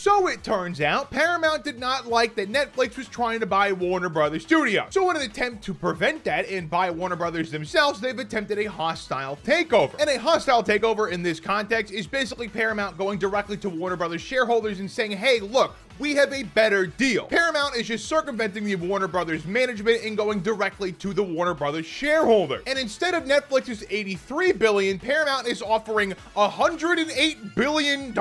So it turns out Paramount did not like that Netflix was trying to buy Warner Brothers Studios. So in an attempt to prevent that and buy Warner Brothers themselves, they've attempted a hostile takeover. And a hostile takeover in this context is basically Paramount going directly to Warner Brothers shareholders and saying, hey, look, we have a better deal. Paramount is just circumventing the Warner Brothers management and going directly to the Warner Brothers shareholder. And instead of Netflix's $83 billion, Paramount is offering $108 billion,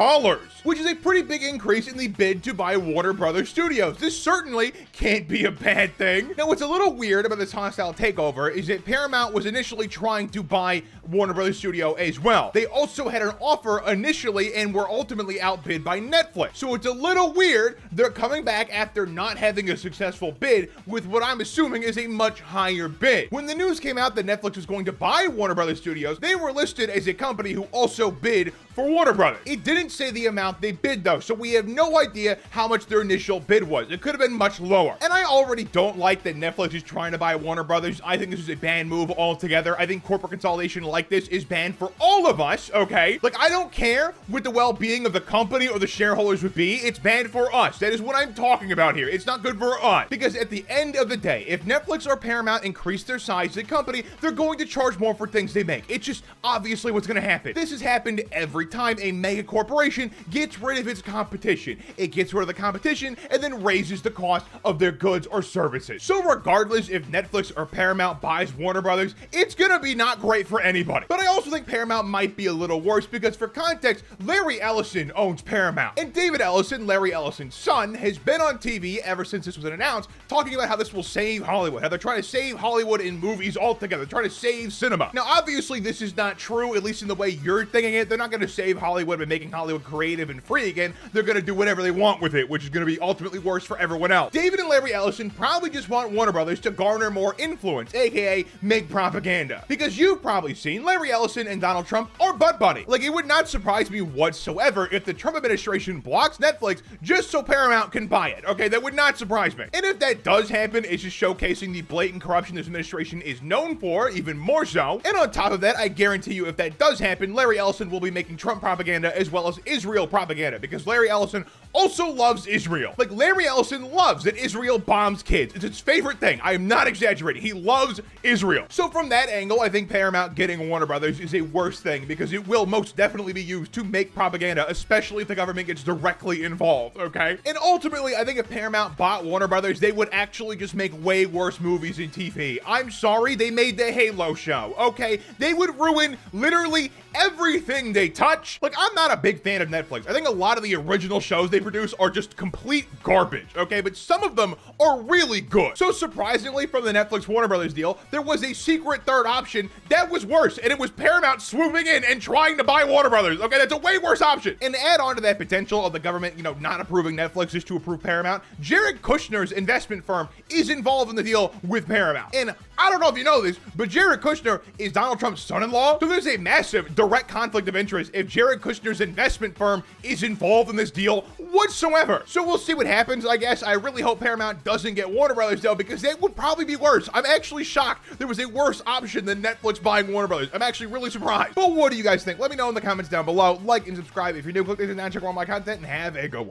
which is a pretty big increase in the bid to buy Warner Brothers Studios. This certainly can't be a bad thing. Now, what's a little weird about this hostile takeover is that Paramount was initially trying to buy Warner Brothers Studio as well. They also had an offer initially and were ultimately outbid by Netflix. So it's a little weird they're coming back after not having a successful bid with what I'm assuming is a much higher bid. When the news came out that Netflix was going to buy Warner Brothers Studios, they were listed as a company who also bid for Warner Brothers. It didn't say the amount they bid though, so we have no idea how much their initial bid was. It could have been much lower. And I already don't like that Netflix is trying to buy Warner Brothers. I think this is a bad move altogether. I think corporate consolidation like this is banned for all of us, okay? Like, I don't care what the well-being of the company or the shareholders would be. It's banned for us. That is what I'm talking about here. It's not good for us. Because at the end of the day, if Netflix or Paramount increase their size as a company, they're going to charge more for things they make. It's just obviously what's going to happen. This has happened every time a mega corporation gets rid of its competition. It gets rid of the competition and then raises the cost of their goods or services. So regardless if Netflix or Paramount buys Warner Brothers, it's going to be not great for anybody. But I also think Paramount might be a little worse because for context, Larry Ellison owns Paramount. And David Ellison, Larry Ellison's son, has been on TV ever since this was announced, talking about how this will save Hollywood, how they're trying to save Hollywood in movies altogether, trying to save cinema. Now, obviously, this is not true, at least in the way you're thinking it. They're not going to save Hollywood by making Hollywood creative and free again. They're going to do whatever they want with it, which is going to be ultimately worse for everyone else. David and Larry Ellison probably just want Warner Brothers to garner more influence, aka make propaganda. Because you've probably seen Larry Ellison and Donald Trump are butt buddy. Like, it would not surprise me whatsoever if the Trump administration blocks Netflix just so Paramount can buy it. Okay, that would not surprise me. And if that does happen, it's just showcasing the blatant corruption this administration is known for, even more so. And on top of that, I guarantee you if that does happen, Larry Ellison will be making Trump propaganda as well as Israel propaganda, because Larry Ellison also loves Israel. Like, Larry Ellison loves that Israel bombs kids. It's his favorite thing. I am not exaggerating. He loves Israel. So from that angle, I think Paramount getting Warner Brothers is a worse thing because it will most definitely be used to make propaganda, especially if the government gets directly involved, okay? And ultimately, I think if Paramount bought Warner Brothers, they would actually just make way worse movies in TV. I'm sorry, they made the Halo show, okay? They would ruin literally everything they touch. Like, I'm not a big fan of Netflix. I think a lot of the original shows they produce are just complete garbage, okay? But some of them are really good. So surprisingly, from the Netflix Warner Brothers deal, there was a secret third option that was worse, and it was Paramount swooping in and trying to buy Warner Brothers, okay? That's a way worse option. And to add on to that potential of the government, you know, not approving Netflix just to approve Paramount, Jared Kushner's investment firm is involved in the deal with Paramount. And I don't know if you know this, but Jared Kushner is Donald Trump's son-in-law. So there's a massive direct conflict of interest if Jared Kushner's investment firm is involved in this deal whatsoever. So we'll see what happens, I guess. I really hope Paramount doesn't get Warner Brothers though, because that would probably be worse. I'm actually shocked there was a worse option than Netflix buying Warner Brothers. I'm actually really surprised. But what do you guys think? Let me know in the comments down below. Like and subscribe if you're new. Click this and check out all my content and have a good one.